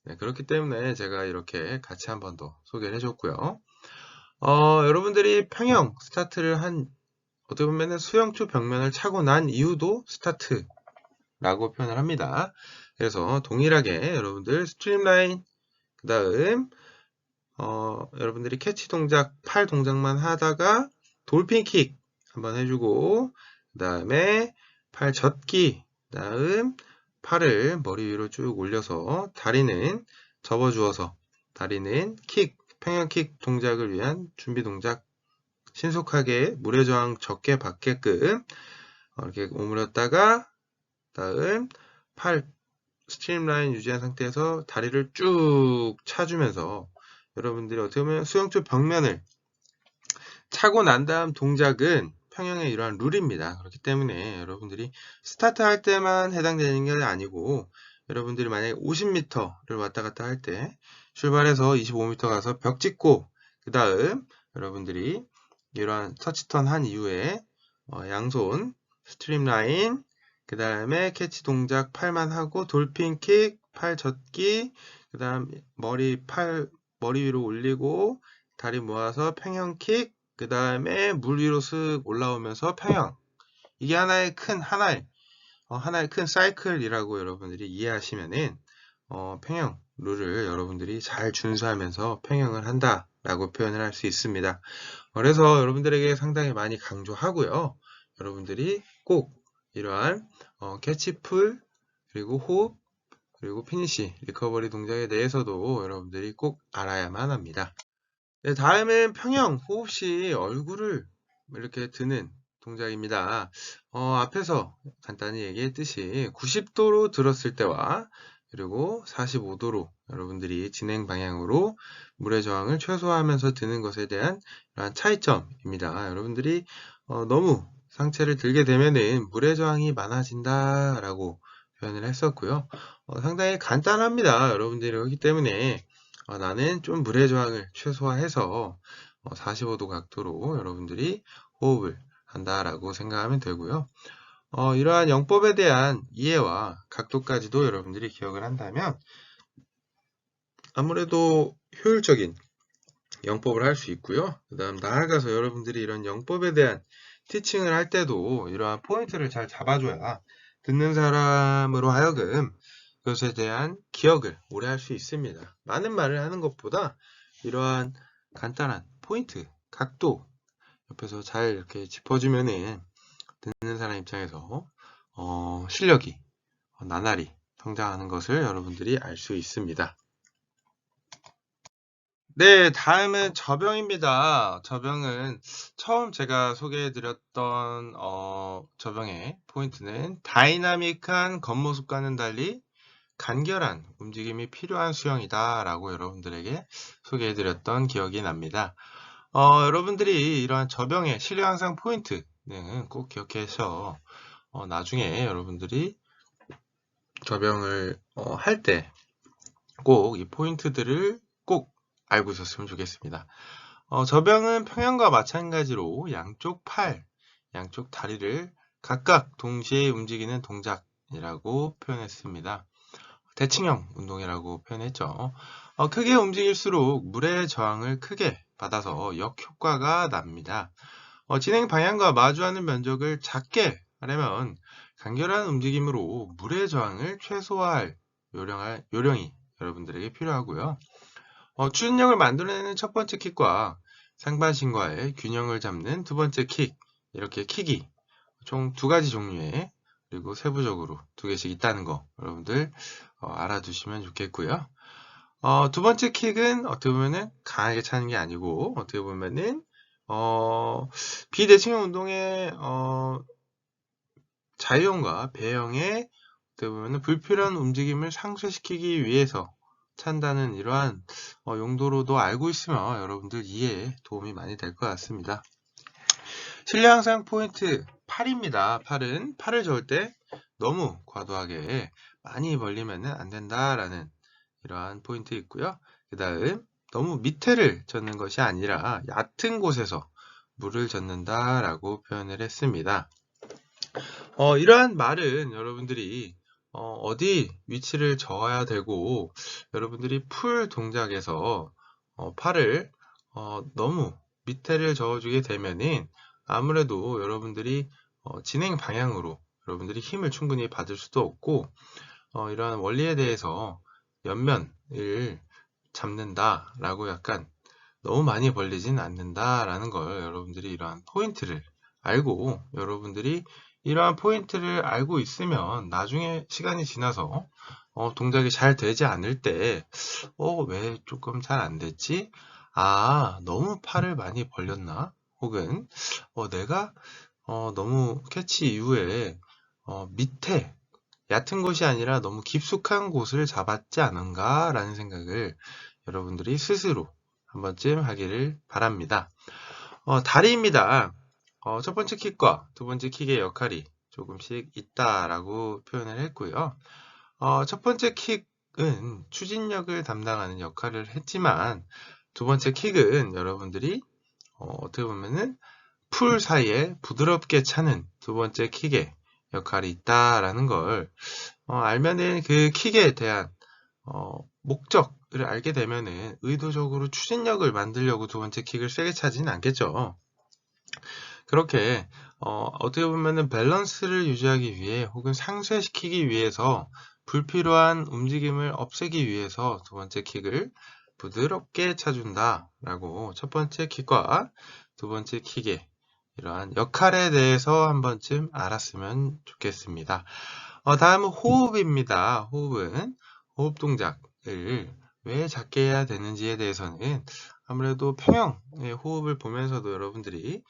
네, 그렇기 때문에 제가 이렇게 같이 한 번 더 소개를 해줬고요. 여러분들이 평형 스타트를 어떻게 보면 수영초 벽면을 차고 난 이후도 스타트라고 표현을 합니다. 그래서 동일하게 여러분들 스트림라인, 그 다음 여러분들이 캐치 동작, 팔 동작만 하다가 돌핀킥 한번 해주고 그 다음에 팔 젓기, 그 다음 팔을 머리 위로 쭉 올려서 다리는 접어주어서 다리는 평형킥 동작을 위한 준비 동작 신속하게 물의 저항 적게 받게끔 이렇게 오므렸다가 다음 팔 스트림라인 유지한 상태에서 다리를 쭉 차주면서 여러분들이 어떻게 보면 수영초 벽면을 차고 난 다음 동작은 평형의 이러한 룰입니다. 그렇기 때문에 여러분들이 스타트 할 때만 해당되는 게 아니고 여러분들이 만약에 50m를 왔다 갔다 할 때 출발해서 25m 가서 벽 찍고 그 다음 여러분들이 이러한 터치턴 한 이후에 양손 스트림라인 그 다음에 캐치 동작 팔만 하고 돌핀킥 팔 젓기 그 다음 머리 위로 올리고 다리 모아서 평형킥 그 다음에 물 위로 쓱 올라오면서 평형. 이게 하나의 큰 사이클이라고 여러분들이 이해하시면은 평형 룰을 여러분들이 잘 준수하면서 평형을 한다라고 표현을 할 수 있습니다. 그래서 여러분들에게 상당히 많이 강조하고요. 여러분들이 꼭 이러한 캐치풀 그리고 호흡 그리고 피니시 리커버리 동작에 대해서도 여러분들이 꼭 알아야만 합니다. 네, 다음은 평형 호흡 시 얼굴을 이렇게 드는 동작입니다. 앞에서 간단히 얘기했듯이 90도로 들었을 때와 그리고 45도로 여러분들이 진행 방향으로 물의 저항을 최소화하면서 드는 것에 대한 이러한 차이점입니다. 여러분들이 너무 상체를 들게 되면은 물의 저항이 많아진다 라고 표현을 했었고요. 상당히 간단합니다. 여러분들이 그렇기 때문에 나는 좀 물의 저항을 최소화해서 45도 각도로 여러분들이 호흡을 한다라고 생각하면 되고요. 이러한 영법에 대한 이해와 각도까지도 여러분들이 기억을 한다면 아무래도 효율적인 영법을 할 수 있고요. 그 다음 나아가서 여러분들이 이런 영법에 대한 티칭을 할 때도 이러한 포인트를 잘 잡아줘야 듣는 사람으로 하여금 그것에 대한 기억을 오래 할 수 있습니다. 많은 말을 하는 것보다 이러한 간단한 포인트, 각도 옆에서 잘 이렇게 짚어주면은 듣는 사람 입장에서 실력이 나날이 성장하는 것을 여러분들이 알 수 있습니다. 네, 다음은 저병입니다. 저병은 처음 제가 소개해드렸던 저병의 포인트는 다이나믹한 겉모습과는 달리 간결한 움직임이 필요한 수영이다 라고 여러분들에게 소개해드렸던 기억이 납니다. 여러분들이 이러한 저병의 실력 향상 포인트는 꼭 기억해서 나중에 여러분들이 저병을 할 때 꼭 이 포인트들을 꼭 알고 있었으면 좋겠습니다. 저병은 평형과 마찬가지로 양쪽 팔, 양쪽 다리를 각각 동시에 움직이는 동작이라고 표현했습니다. 대칭형 운동이라고 표현했죠. 크게 움직일수록 물의 저항을 크게 받아서 역효과가 납니다. 진행 방향과 마주하는 면적을 작게 하려면 간결한 움직임으로 물의 저항을 최소화할 요령이 여러분들에게 필요하고요. 추진력을 만들어내는 첫 번째 킥과 상반신과의 균형을 잡는 두 번째 킥, 이렇게 킥이 총 두 가지 종류의, 그리고 세부적으로 두 개씩 있다는 거 여러분들 알아두시면 좋겠고요. 두 번째 킥은 어떻게 보면은 강하게 차는 게 아니고, 어떻게 보면은 비대칭형 운동의 자유형과 배형의 어떻게 보면은 불필요한 움직임을 상쇄시키기 위해서 찬다는 이러한 용도로도 알고 있으면 여러분들 이해에 도움이 많이 될 것 같습니다. 실내 향상 포인트 8입니다. 팔을 저을 때 너무 과도하게 많이 벌리면 안 된다라는 이러한 포인트 있고요. 그 다음 너무 밑에를 젓는 것이 아니라 얕은 곳에서 물을 젓는다라고 표현을 했습니다. 이러한 말은 여러분들이 어디 위치를 저어야 되고, 여러분들이 풀 동작에서 팔을 너무 밑에를 저어주게 되면은 아무래도 여러분들이 진행 방향으로 여러분들이 힘을 충분히 받을 수도 없고, 이러한 원리에 대해서 옆면을 잡는다 라고 약간 너무 많이 벌리진 않는다라는 걸 여러분들이 이러한 포인트를 알고, 여러분들이 이러한 포인트를 알고 있으면 나중에 시간이 지나서 동작이 잘 되지 않을 때 왜 조금 잘 안 됐지? 너무 팔을 많이 벌렸나? 혹은 내가 너무 캐치 이후에 밑에 얕은 곳이 아니라 너무 깊숙한 곳을 잡았지 않은가 라는 생각을 여러분들이 스스로 한 번쯤 하기를 바랍니다. 다리입니다. 첫 번째 킥과 두 번째 킥의 역할이 조금씩 있다라고 표현을 했고요. 첫 번째 킥은 추진력을 담당하는 역할을 했지만, 두 번째 킥은 여러분들이 어떻게 보면은 풀 사이에 부드럽게 차는 두 번째 킥의 역할이 있다라는 걸 알면은 그 킥에 대한 목적을 알게 되면은 의도적으로 추진력을 만들려고 두 번째 킥을 세게 차지는 않겠죠. 그렇게 어떻게 보면은 밸런스를 유지하기 위해 혹은 상쇄시키기 위해서 불필요한 움직임을 없애기 위해서 두 번째 킥을 부드럽게 차준다 라고 첫 번째 킥과 두 번째 킥의 이러한 역할에 대해서 한 번쯤 알았으면 좋겠습니다. 다음은 호흡입니다. 호흡은 호흡 동작을 왜 작게 해야 되는지에 대해서는 아무래도 평형의 호흡을 보면서도 여러분들이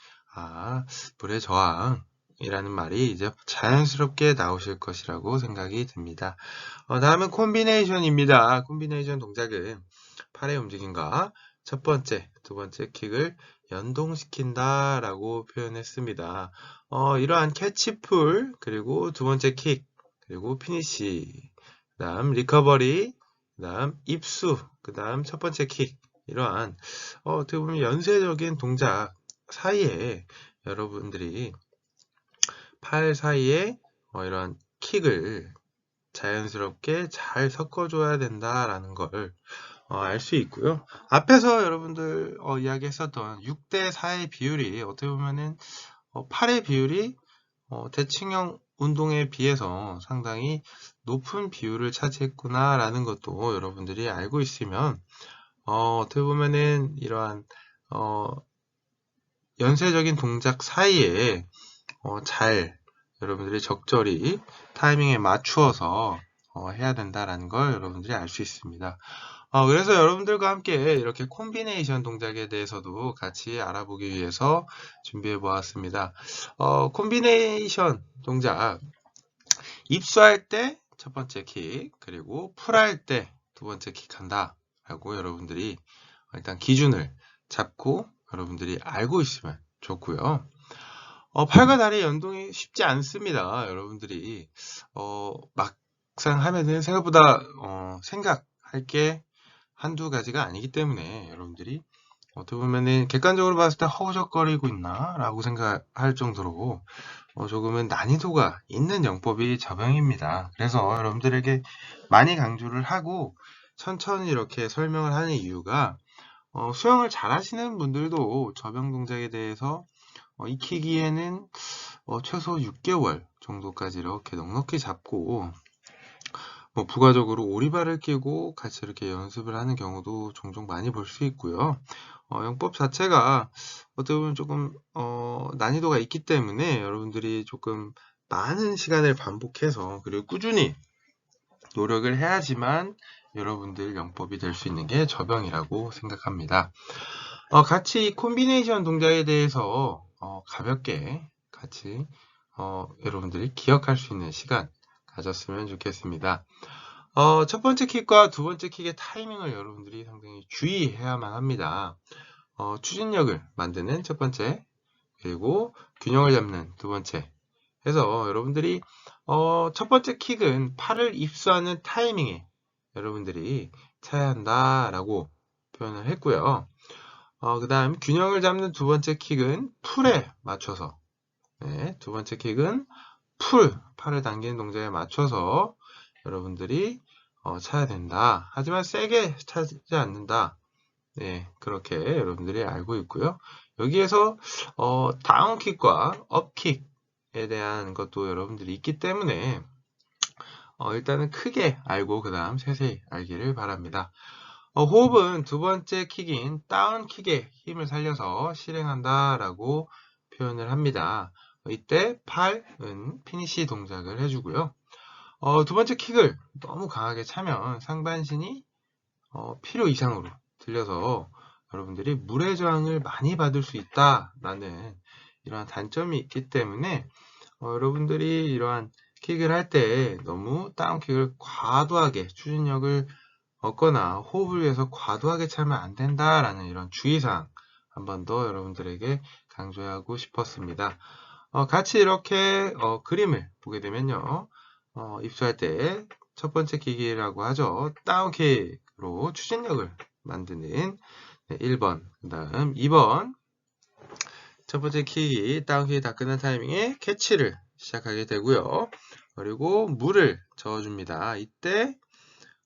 불의 저항이라는 말이 이제 자연스럽게 나오실 것이라고 생각이 듭니다. 다음은 콤비네이션입니다. 콤비네이션 동작은 팔의 움직임과 첫 번째, 두 번째 킥을 연동시킨다 라고 표현했습니다. 이러한 캐치풀, 그리고 두 번째 킥, 그리고 피니시, 그 다음 리커버리, 그 다음 입수, 그 다음 첫 번째 킥, 이러한 어떻게 보면 연쇄적인 동작 사이에 여러분들이 팔 사이에 이런 킥을 자연스럽게 잘 섞어줘야 된다라는 걸 알 수 있고요. 앞에서 여러분들 이야기했었던 6대 4의 비율이 어떻게 보면은 8의 비율이 대칭형 운동에 비해서 상당히 높은 비율을 차지했구나라는 것도 여러분들이 알고 있으면 어떻게 보면은 이러한 연쇄적인 동작 사이에 잘 여러분들이 적절히 타이밍에 맞추어서 해야 된다라는 걸 여러분들이 알 수 있습니다. 그래서 여러분들과 함께 이렇게 콤비네이션 동작에 대해서도 같이 알아보기 위해서 준비해 보았습니다. 콤비네이션 동작, 입수할 때 첫 번째 킥, 그리고 풀할 때 두 번째 킥 한다 라고 여러분들이 일단 기준을 잡고 여러분들이 알고 있으면 좋고요. 팔과 다리 연동이 쉽지 않습니다. 여러분들이 막상 하면은 생각보다 생각할 게 한두 가지가 아니기 때문에 여러분들이 어떻게 보면은 객관적으로 봤을 때 허우적거리고 있나 라고 생각할 정도로 조금은 난이도가 있는 영법이 접영입니다. 그래서 여러분들에게 많이 강조를 하고 천천히 이렇게 설명을 하는 이유가 수영을 잘 하시는 분들도 접영 동작에 대해서 익히기에는 최소 6개월 정도까지 이렇게 넉넉히 잡고 부가적으로 오리발을 끼고 같이 이렇게 연습을 하는 경우도 종종 많이 볼 수 있고요. 영법 자체가 어떻게 보면 조금 난이도가 있기 때문에 여러분들이 조금 많은 시간을 반복해서 그리고 꾸준히 노력을 해야지만 여러분들 영법이 될 수 있는 게 저병이라고 생각합니다. 같이 이 콤비네이션 동작에 대해서 가볍게 같이 여러분들이 기억할 수 있는 시간 가졌으면 좋겠습니다. 첫 번째 킥과 두 번째 킥의 타이밍을 여러분들이 상당히 주의해야만 합니다. 추진력을 만드는 첫 번째, 그리고 균형을 잡는 두 번째 해서 여러분들이 첫 번째 킥은 팔을 입수하는 타이밍에 여러분들이 차야 한다라고 표현을 했고요. 그 다음 균형을 잡는 두 번째 킥은 풀에 맞춰서, 네, 두 번째 킥은 팔을 당기는 동작에 맞춰서 여러분들이 차야 된다. 하지만 세게 차지 않는다. 네, 그렇게 여러분들이 알고 있고요. 여기에서 다운킥과 업킥에 대한 것도 여러분들이 있기 때문에 일단은 크게 알고 그 다음 세세히 알기를 바랍니다. 호흡은 두 번째 킥인 다운킥에 힘을 살려서 실행한다 라고 표현을 합니다. 이때 팔은 피니시 동작을 해주고요. 두 번째 킥을 너무 강하게 차면 상반신이 필요 이상으로 들려서 여러분들이 물의 저항을 많이 받을 수 있다라는 이러한 단점이 있기 때문에 여러분들이 이러한 킥을 할 때 너무 다운킥을 과도하게 추진력을 얻거나 호흡을 위해서 과도하게 차면 안 된다라는 이런 주의사항 한 번 더 여러분들에게 강조하고 싶었습니다. 같이 이렇게 그림을 보게 되면요. 입수할 때 첫 번째 킥이라고 하죠. 다운킥으로 추진력을 만드는 1번, 그 다음 2번 첫 번째 킥이 다운킥이 다 끝난 타이밍에 캐치를 시작하게 되고요. 그리고 물을 저어줍니다. 이때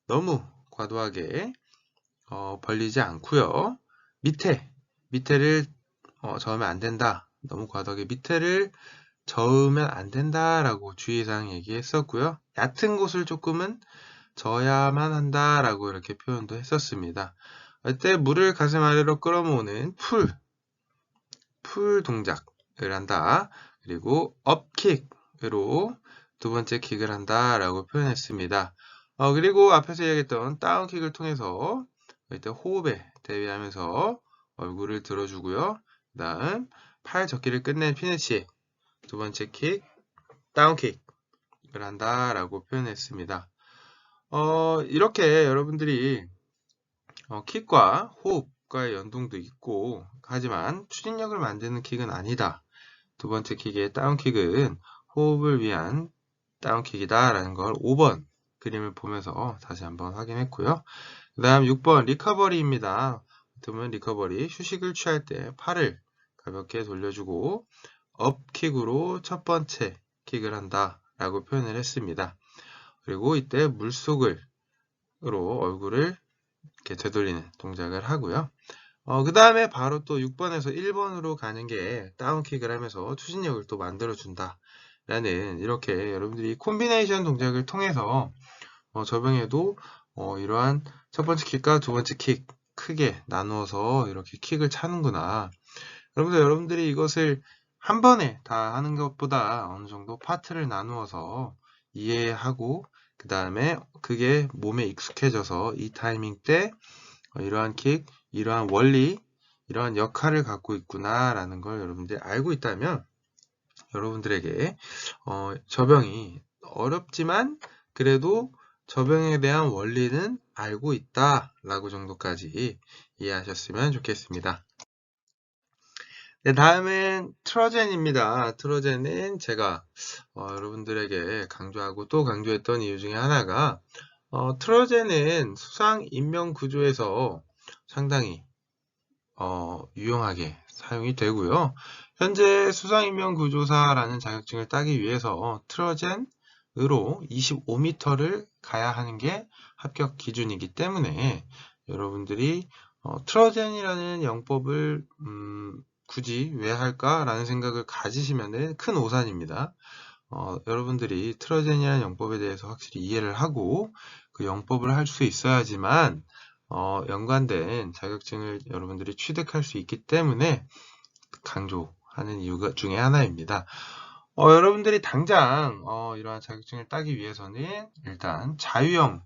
너무 과도하게 벌리지 않고요. 밑에를 저으면 안 된다. 너무 과도하게 밑에를 저으면 안 된다라고 주의사항 얘기했었고요. 얕은 곳을 조금은 저어야만 한다라고 이렇게 표현도 했었습니다. 이때 물을 가슴 아래로 끌어모으는 풀 동작을 한다. 그리고 업킥으로 두 번째 킥을 한다라고 표현했습니다. 그리고 앞에서 이야기했던 다운킥을 통해서 이때 호흡에 대비하면서 얼굴을 들어주고요. 그 다음 팔 접기를 끝낸 피니시 두 번째 킥, 다운킥을 한다라고 표현했습니다. 이렇게 여러분들이 킥과 호흡과의 연동도 있고 하지만 추진력을 만드는 킥은 아니다. 두 번째 킥의 다운킥은 호흡을 위한 다운킥이다 라는 걸 5번 그림을 보면서 다시 한번 확인했고요. 그 다음 6번 리커버리입니다. 그러면 리커버리 휴식을 취할 때 팔을 가볍게 돌려주고 업킥으로 첫 번째 킥을 한다 라고 표현을 했습니다. 그리고 이때 물속으로 얼굴을 이렇게 되돌리는 동작을 하고요. 그 다음에 바로 또 6번에서 1번으로 가는 게 다운킥을 하면서 추진력을 또 만들어준다 라는 이렇게 여러분들이 콤비네이션 동작을 통해서 저병에도 이러한 첫 번째 킥과 두 번째 킥 크게 나누어서 이렇게 킥을 차는구나. 여러분들이 이것을 한 번에 다 하는 것보다 어느 정도 파트를 나누어서 이해하고 그 다음에 그게 몸에 익숙해져서 이 타이밍 때 이러한 킥, 이러한 원리, 이러한 역할을 갖고 있구나 라는 걸 여러분들이 알고 있다면 여러분들에게 저병이 어렵지만 그래도 저병에 대한 원리는 알고 있다 라고 정도까지 이해하셨으면 좋겠습니다. 네, 다음은 트러젠입니다. 트러젠은 제가 여러분들에게 강조하고 또 강조했던 이유 중에 하나가 트러젠은 수상 인명 구조에서 상당히 유용하게 사용이 되고요. 현재 수상 인명 구조사라는 자격증을 따기 위해서 트러젠으로 25m를 가야 하는 게 합격 기준이기 때문에 여러분들이 트러젠이라는 영법을 굳이 왜 할까라는 생각을 가지시면 큰 오산입니다. 여러분들이 트러젠이라는 영법에 대해서 확실히 이해를 하고 그 영법을 할 수 있어야지만 연관된 자격증을 여러분들이 취득할 수 있기 때문에 강조하는 이유 중에 하나입니다. 여러분들이 당장 이러한 자격증을 따기 위해서는 일단 자유형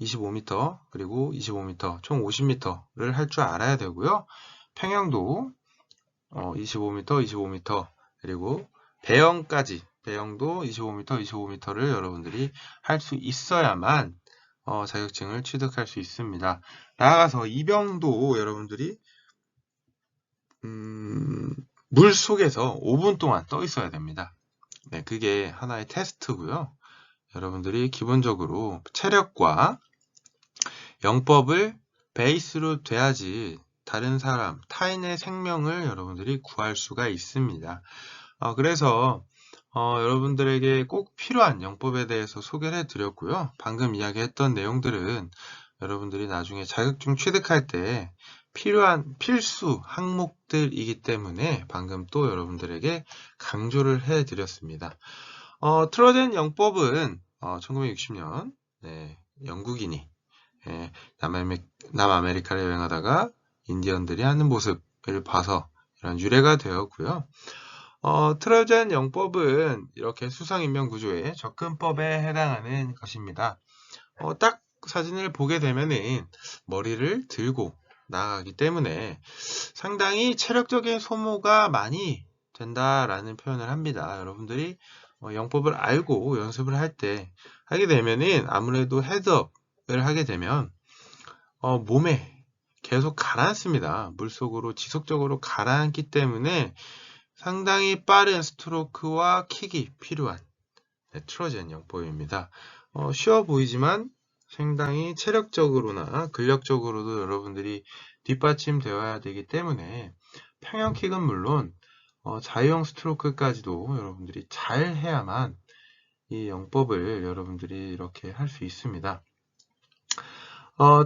25m 그리고 25m 총 50m를 할 줄 알아야 되고요. 평형도 25m, 25m 그리고 배영까지 배영도 25m, 25m를 여러분들이 할 수 있어야만 자격증을 취득할 수 있습니다. 나아가서 이병도 여러분들이 물 속에서 5분 동안 떠 있어야 됩니다. 네, 그게 하나의 테스트고요. 여러분들이 기본적으로 체력과 영법을 베이스로 돼야지 다른 사람, 타인의 생명을 여러분들이 구할 수가 있습니다. 그래서 여러분들에게 꼭 필요한 영법에 대해서 소개를 해드렸고요. 방금 이야기했던 내용들은 여러분들이 나중에 자격증 취득할 때 필요한 필수 항목들이기 때문에 방금 또 여러분들에게 강조를 해드렸습니다. 트러젠 영법은 1960년 영국인이 남아메리카를 여행하다가 인디언들이 하는 모습을 봐서 이런 유래가 되었고요. 트러젠 영법은 이렇게 수상인명 구조의 접근법에 해당하는 것입니다. 딱 사진을 보게 되면은 머리를 들고 나가기 때문에 상당히 체력적인 소모가 많이 된다라는 표현을 합니다. 여러분들이 영법을 알고 연습을 하게 되면은 아무래도 헤드업을 하게 되면 몸에 계속 가라앉습니다. 물속으로 지속적으로 가라앉기 때문에 상당히 빠른 스트로크와 킥이 필요한 트러젠 영법입니다. 쉬워 보이지만 상당히 체력적으로나 근력적으로도 여러분들이 뒷받침되어야 되기 때문에 평형킥은 물론 자유형 스트로크까지도 여러분들이 잘 해야만 이 영법을 여러분들이 이렇게 할 수 있습니다.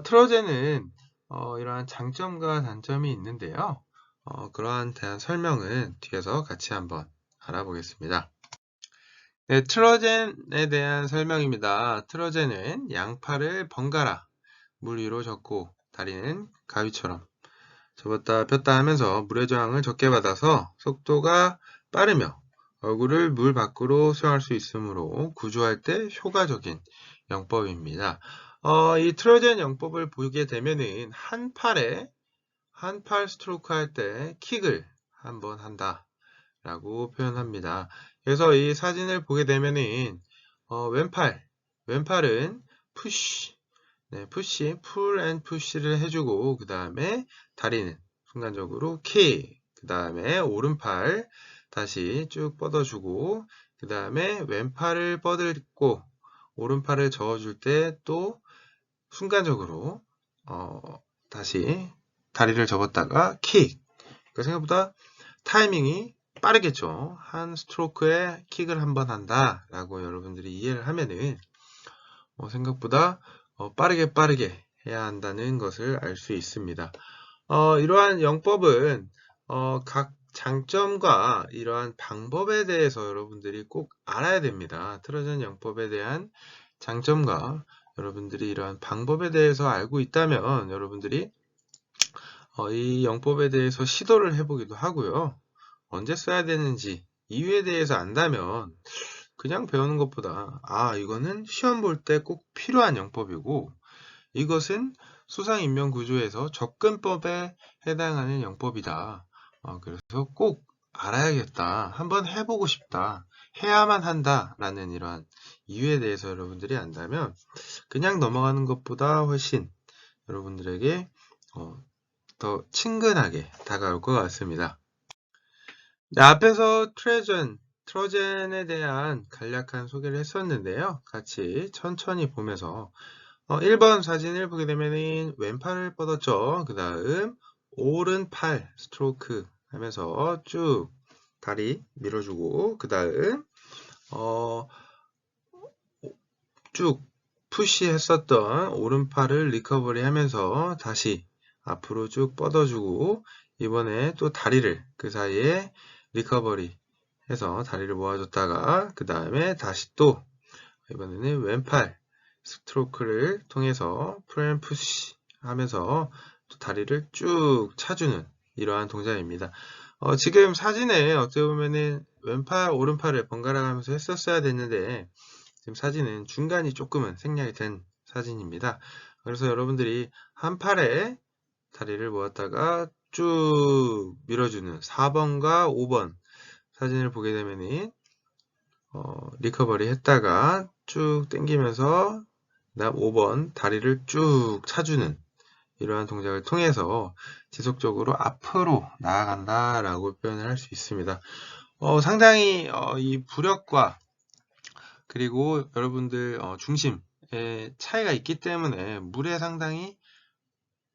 트러젠은 이러한 장점과 단점이 있는데요. 그러한 대한 설명은 뒤에서 같이 한번 알아보겠습니다. 네, 트러젠에 대한 설명입니다. 트러젠은 양팔을 번갈아 물 위로 젓고 다리는 가위처럼 접었다 폈다 하면서 물의 저항을 적게 받아서 속도가 빠르며 얼굴을 물 밖으로 수영할 수 있으므로 구조할 때 효과적인 영법입니다. 이 트러젠 영법을 보게 되면은 한 팔 스트로크 할 때 킥을 한번 한다 라고 표현합니다. 그래서 이 사진을 보게 되면은 왼팔은 푸시, 풀 앤 푸시를 해주고 그 다음에 다리는 순간적으로 킥, 그 다음에 오른팔 다시 쭉 뻗어주고 그 다음에 왼팔을 뻗고 오른팔을 저어줄 때 또 순간적으로 다시 다리를 접었다가 킥. 그러니까 생각보다 타이밍이 빠르겠죠. 한 스트로크에 킥을 한번 한다 라고 여러분들이 이해를 하면은 생각보다 빠르게 해야 한다는 것을 알 수 있습니다. 이러한 영법은 각 장점과 이러한 방법에 대해서 여러분들이 꼭 알아야 됩니다. 트러젠 영법에 대한 장점과 여러분들이 이러한 방법에 대해서 알고 있다면 여러분들이 이 영법에 대해서 시도를 해보기도 하고요. 언제 써야 되는지 이유에 대해서 안다면 그냥 배우는 것보다 이거는 시험 볼 때 꼭 필요한 영법이고 이것은 수상인명구조에서 접근법에 해당하는 영법이다. 그래서 꼭 알아야겠다. 한번 해보고 싶다. 해야만 한다. 라는 이러한 이유에 대해서 여러분들이 안다면 그냥 넘어가는 것보다 훨씬 여러분들에게 더 친근하게 다가올 것 같습니다. 네, 앞에서 트러젠에 대한 간략한 소개를 했었는데요. 같이 천천히 보면서 1번 사진을 보게 되면 왼팔을 뻗었죠. 그 다음 오른팔 스트로크 하면서 쭉 다리 밀어주고 그 다음 쭉 푸시 했었던 오른팔을 리커버리 하면서 다시 앞으로 쭉 뻗어주고 이번에 또 다리를 그 사이에 리커버리 해서 다리를 모아줬다가 그 다음에 다시 또 이번에는 왼팔 스트로크를 통해서 풀앤푸시 하면서 또 다리를 쭉 차주는 이러한 동작입니다. 지금 사진에 어떻게 보면은 왼팔 오른팔을 번갈아 가면서 했었어야 됐는데 지금 사진은 중간이 조금은 생략이 된 사진입니다. 그래서 여러분들이 한 팔에 다리를 모았다가 쭉 밀어주는 4번과 5번 사진을 보게 되면은 리커버리 했다가 쭉 당기면서 그다음 5번 다리를 쭉 차주는 이러한 동작을 통해서 지속적으로 앞으로 나아간다 라고 표현을 할 수 있습니다. 상당히 이 부력과 그리고 여러분들 중심의 차이가 있기 때문에 물에 상당히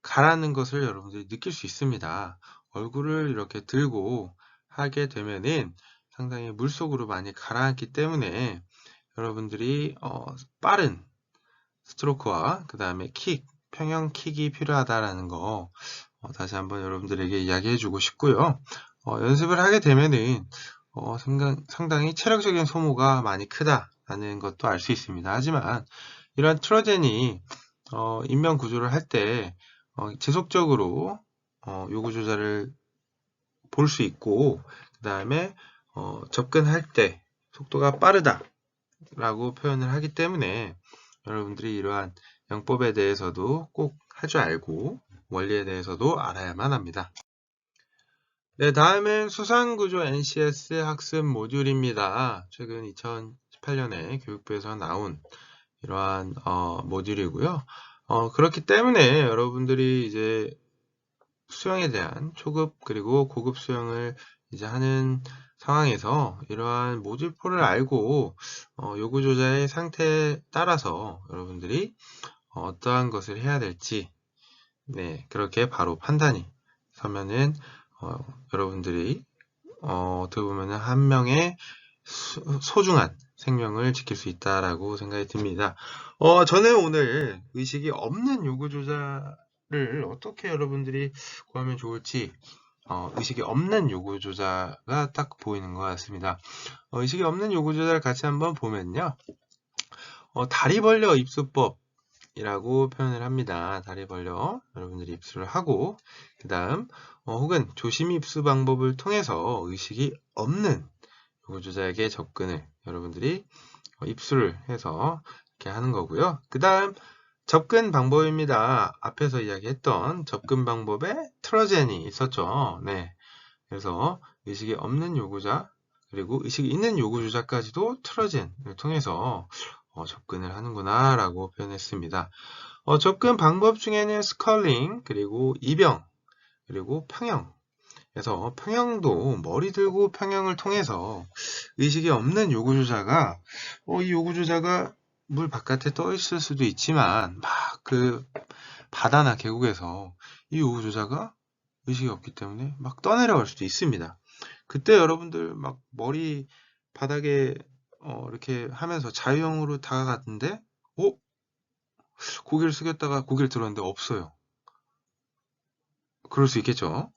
가라앉는 것을 여러분들이 느낄 수 있습니다. 얼굴을 이렇게 들고 하게 되면은 상당히 물속으로 많이 가라앉기 때문에 여러분들이 빠른 스트로크와 그 다음에 킥, 평형 킥이 필요하다라는 거 다시 한번 여러분들에게 이야기해 주고 싶고요. 연습을 하게 되면은 상당히 체력적인 소모가 많이 크다라는 것도 알 수 있습니다. 하지만 이러한 트러젠이 인면 구조를 할 때 지속적으로 요구 조절을 볼 수 있고 그 다음에 접근할 때 속도가 빠르다 라고 표현을 하기 때문에 여러분들이 이러한 영법에 대해서도 꼭 할 줄 알고 원리에 대해서도 알아야만 합니다. 네, 다음은 수상구조 NCS 학습 모듈입니다. 최근 2018년에 교육부에서 나온 이러한 모듈이고요. 그렇기 때문에 여러분들이 이제 수영에 대한 초급 그리고 고급 수영을 이제 하는 상황에서 이러한 모듈4를 알고 요구 조자의 상태에 따라서 여러분들이 어떠한 것을 해야 될지 네, 그렇게 바로 판단이 서면은 여러분들이 어떻게 보면은 한 명의 소중한 생명을 지킬 수 있다라고 생각이 듭니다. 저는 오늘 의식이 없는 요구 조작을 어떻게 여러분들이 구하면 좋을지 의식이 없는 요구 조작가 딱 보이는 것 같습니다. 의식이 없는 요구 조작을 같이 한번 보면요. 다리 벌려 입수법이라고 표현을 합니다. 다리 벌려 여러분들이 입수를 하고 그 다음 혹은 조심 입수 방법을 통해서 의식이 없는 요구 조작에 접근을 여러분들이 입수를 해서 이렇게 하는 거고요. 그 다음 접근 방법입니다. 앞에서 이야기했던 접근 방법에 트러젠이 있었죠. 네. 그래서 의식이 없는 요구자 그리고 의식이 있는 요구조자까지도 트러젠을 통해서 접근을 하는구나 라고 표현했습니다. 접근 방법 중에는 스컬링 그리고 이병 그리고 평형 그래서 평형도 머리 들고 평형을 통해서 의식이 없는 요구조자가 이 요구조자가 물 바깥에 떠 있을 수도 있지만 막 그 바다나 계곡에서 이 요구조자가 의식이 없기 때문에 막 떠내려갈 수도 있습니다. 그때 여러분들 막 머리 바닥에 이렇게 하면서 자유형으로 다가갔는데 고개를 숙였다가 고개를 들었는데 없어요. 그럴 수 있겠죠.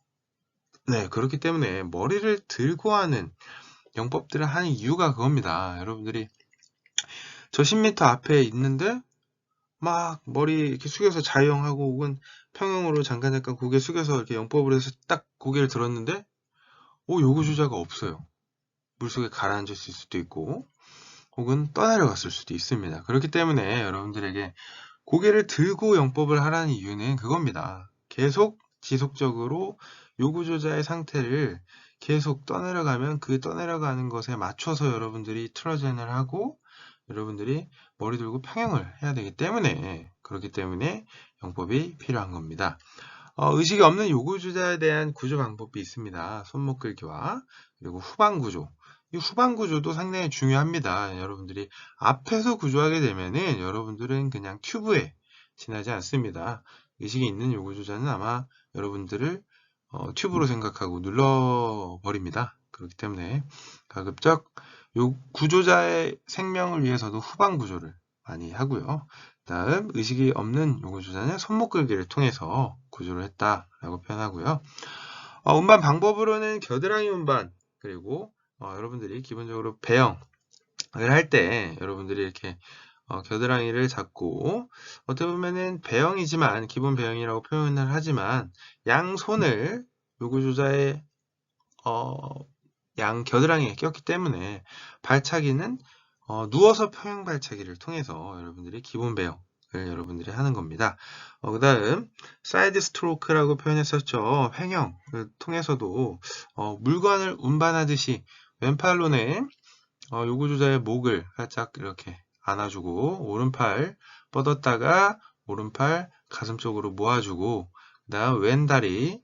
네, 그렇기 때문에 머리를 들고 하는 영법들을 하는 이유가 그겁니다. 여러분들이 저 10m 앞에 있는데 막 머리 이렇게 숙여서 자유형하고 혹은 평형으로 잠깐 고개 숙여서 이렇게 영법을 해서 딱 고개를 들었는데 요구조자가 없어요. 물속에 가라앉을 수도 있고 혹은 떠내려갔을 수도 있습니다. 그렇기 때문에 여러분들에게 고개를 들고 영법을 하라는 이유는 그겁니다. 계속 지속적으로 요구조자의 상태를 계속 떠내려가면 그 떠내려가는 것에 맞춰서 여러분들이 트러젠을 하고 여러분들이 머리 들고 평형을 해야 되기 때문에 그렇기 때문에 영법이 필요한 겁니다. 의식이 없는 요구조자에 대한 구조 방법이 있습니다. 손목 끌기와 그리고 후방 구조. 이 후방 구조도 상당히 중요합니다. 여러분들이 앞에서 구조하게 되면은 여러분들은 그냥 튜브에 지나지 않습니다. 의식이 있는 요구조자는 아마 여러분들을 튜브로 생각하고 눌러버립니다. 그렇기 때문에 가급적 구조자의 생명을 위해서도 후방 구조를 많이 하고요. 다음 의식이 없는 요구조자는 손목 끌기를 통해서 구조를 했다라고 표현하고요. 운반 방법으로는 겨드랑이 운반 그리고 여러분들이 기본적으로 배영을 할 때 여러분들이 이렇게 겨드랑이를 잡고 어떻게 보면은 배영이지만 기본 배영이라고 표현을 하지만 양손을 요구조자의 양 겨드랑이에 꼈기 때문에 발차기는 누워서 평행 발차기를 통해서 여러분들이 기본 배영을 여러분들이 하는 겁니다. 그 다음 사이드 스트로크라고 표현했었죠. 횡형을 통해서도 물건을 운반하듯이 왼팔로는 요구조자의 목을 살짝 이렇게 안아주고 오른팔 뻗었다가 오른팔 가슴 쪽으로 모아주고 그 다음 왼다리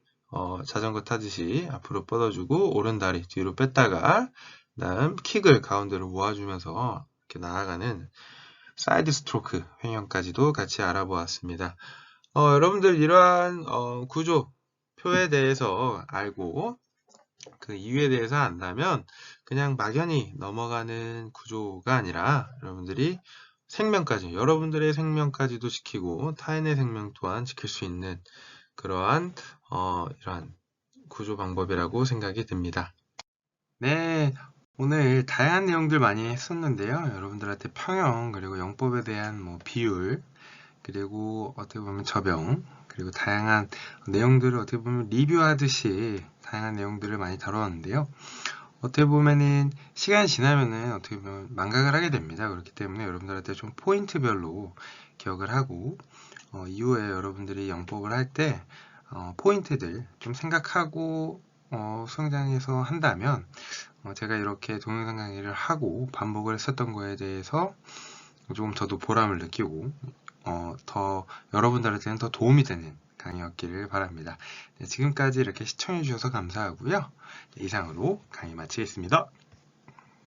자전거 타듯이 앞으로 뻗어주고 오른다리 뒤로 뺐다가 그 다음 킥을 가운데로 모아주면서 이렇게 나아가는 사이드 스트로크 횡형까지도 같이 알아보았습니다. 여러분들 이러한 구조 표에 대해서 알고 그 이유에 대해서 안다면 그냥 막연히 넘어가는 구조가 아니라 여러분들이 생명까지 여러분들의 생명까지도 지키고 타인의 생명 또한 지킬 수 있는 그러한 이러한 구조 방법이라고 생각이 듭니다. 네, 오늘 다양한 내용들 많이 했었는데요. 여러분들한테 평형 그리고 영법에 대한 뭐 비율 그리고 어떻게 보면 접영 그리고 다양한 내용들을 어떻게 보면 리뷰하듯이 다양한 내용들을 많이 다뤘는데요. 어떻게 보면은 시간이 지나면은 어떻게 보면 망각을 하게 됩니다. 그렇기 때문에 여러분들한테 좀 포인트별로 기억을 하고 이후에 여러분들이 영법을 할 때 포인트들 좀 생각하고 수영장에서 한다면 제가 이렇게 동영상 강의를 하고 반복을 했었던 거에 대해서 조금 저도 보람을 느끼고 더 여러분들한테는 더 도움이 되는 강의였기를 바랍니다. 네, 지금까지 이렇게 시청해 주셔서 감사하고요. 네, 이상으로 강의 마치겠습니다.